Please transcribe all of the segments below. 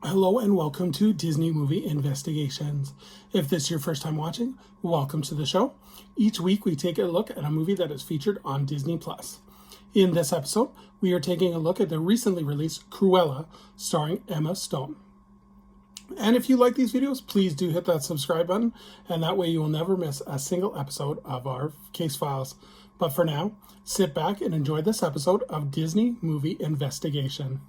Hello and welcome to Disney Movie Investigations. If this is your first time watching, welcome to the show. Each week we take a look at a movie that is featured on Disney+. In this episode, we are taking a look at the recently released Cruella, starring Emma Stone. And if you like these videos, please do hit that subscribe button, and that way you will never miss a single episode of our case files. But for now, sit back and enjoy this episode of Disney Movie Investigation.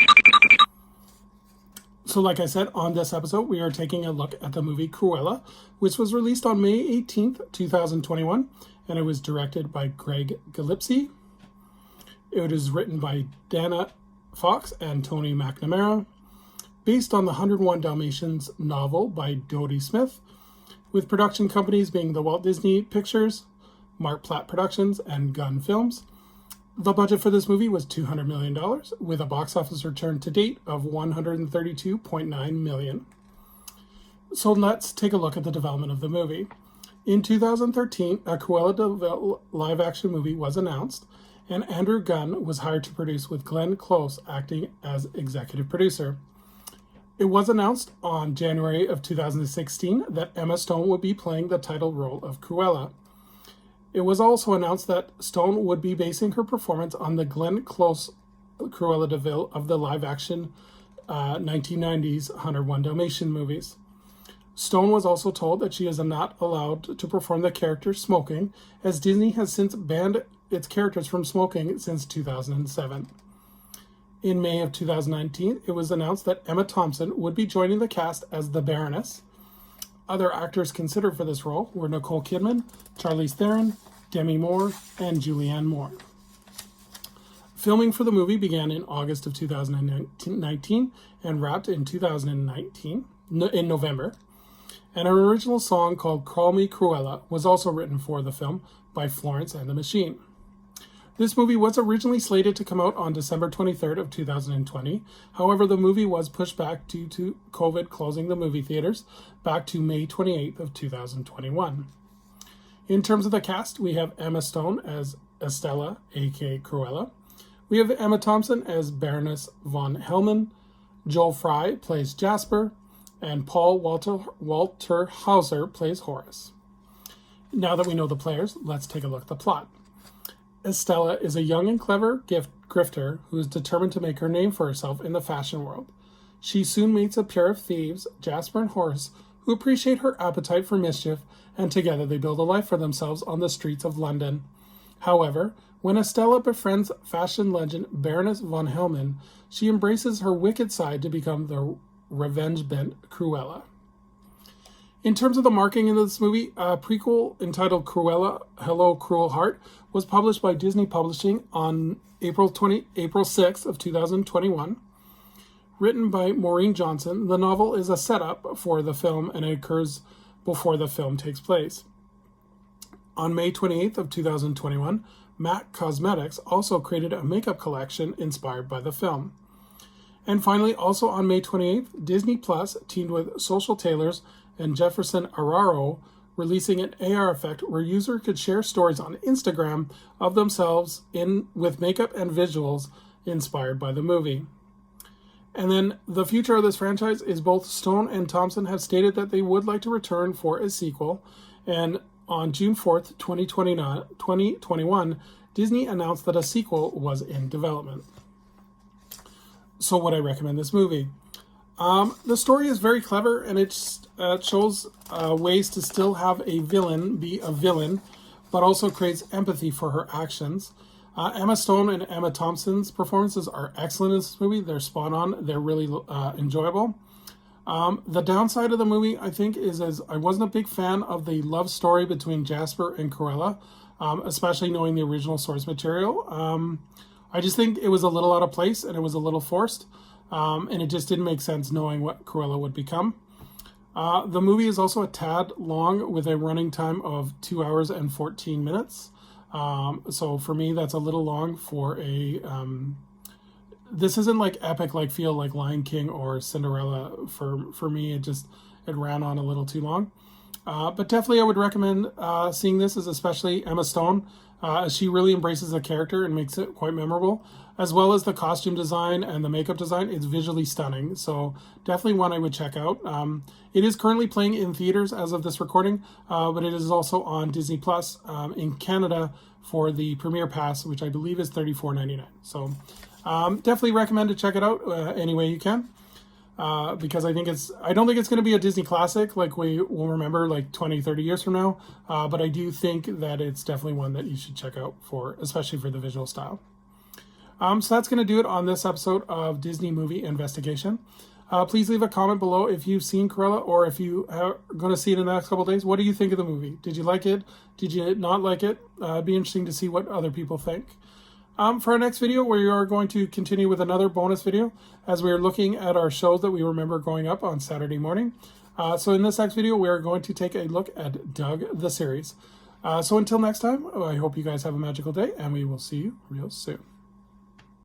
So like I said, on this episode, we are taking a look at the movie Cruella, which was released on May 18th, 2021, and it was directed by Greg Gillespie. It is written by Dana Fox and Tony McNamara, based on the 101 Dalmatians novel by Dodie Smith, with production companies being the Walt Disney Pictures, Mark Platt Productions, and Gunn Films. The budget for this movie was $200 million, with a box office return to date of $132.9 million. So let's take a look at the development of the movie. In 2013, a Cruella live-action movie was announced, and Andrew Gunn was hired to produce, with Glenn Close acting as executive producer. It was announced on January of 2016 that Emma Stone would be playing the title role of Cruella. It was also announced that Stone would be basing her performance on the Glenn Close Cruella de Vil of the live-action 1990s 101 Dalmatian movies. Stone was also told that she is not allowed to perform the character smoking, as Disney has since banned its characters from smoking since 2007. In May of 2019, it was announced that Emma Thompson would be joining the cast as the Baroness. Other actors considered for this role were Nicole Kidman, Charlize Theron, Demi Moore, and Julianne Moore. Filming for the movie began in August of 2019 and wrapped in November. And an original song called Call Me Cruella was also written for the film by Florence and the Machine. This movie was originally slated to come out on December 23rd of 2020. However, the movie was pushed back due to COVID closing the movie theaters back to May 28th of 2021. In terms of the cast, we have Emma Stone as Estella, aka Cruella. We have Emma Thompson as Baroness von Hellman. Joel Fry plays Jasper, and Paul Walter Hauser plays Horace. Now that we know the players, let's take a look at the plot. Estella is a young and clever grifter who is determined to make her name for herself in the fashion world. She soon meets a pair of thieves, Jasper and Horace, who appreciate her appetite for mischief, and together they build a life for themselves on the streets of London. However, when Estella befriends fashion legend Baroness von Hellman, she embraces her wicked side to become the revenge-bent Cruella. In terms of the marketing in this movie, a prequel entitled Cruella, Hello Cruel Heart was published by Disney Publishing on April 6th of 2021. Written by Maureen Johnson, the novel is a setup for the film and it occurs before the film takes place. On May 28th of 2021, MAC Cosmetics also created a makeup collection inspired by the film. And finally, also on May 28th, Disney Plus teamed with Social Tailors and Jefferson Araro, releasing an AR effect where users could share stories on Instagram of themselves with makeup and visuals inspired by the movie. And then the future of this franchise is both Stone and Thompson have stated that they would like to return for a sequel. And on June 4th, 2021, Disney announced that a sequel was in development. So would I recommend this movie? The story is very clever, and it shows ways to still have a villain be a villain, but also creates empathy for her actions. Emma Stone and Emma Thompson's performances are excellent in this movie. They're spot on. They're really enjoyable. The downside of the movie, I think, is I wasn't a big fan of the love story between Jasper and Cruella, especially knowing the original source material. I just think it was a little out of place, and it was a little forced. And it just didn't make sense knowing what Cruella would become. The movie is also a tad long with a running time of 2 hours and 14 minutes. So for me, that's a little long for a... this isn't like epic, like feel like Lion King or Cinderella. For me, it ran on a little too long. But definitely I would recommend seeing this, as especially Emma Stone, as she really embraces the character and makes it quite memorable, as well as the costume design and the makeup design. It's visually stunning, so definitely one I would check out. It is currently playing in theaters as of this recording, but it is also on Disney Plus in Canada for the premiere pass, which I believe is $34.99. So definitely recommend to check it out any way you can. Because I don't think it's going to be a Disney classic like we will remember like 20, 30 years from now. But I do think that it's definitely one that you should check out for, especially for the visual style. So that's going to do it on this episode of Disney Movie Investigation. Please leave a comment below if you've seen Cruella, or if you are going to see it in the next couple of days. What do you think of the movie? Did you like it? Did you not like it? It'd be interesting to see what other people think. For our next video, we are going to continue with another bonus video as we are looking at our shows that we remember growing up on Saturday morning. So in this next video, we are going to take a look at Doug the series. So until next time, I hope you guys have a magical day, and we will see you real soon.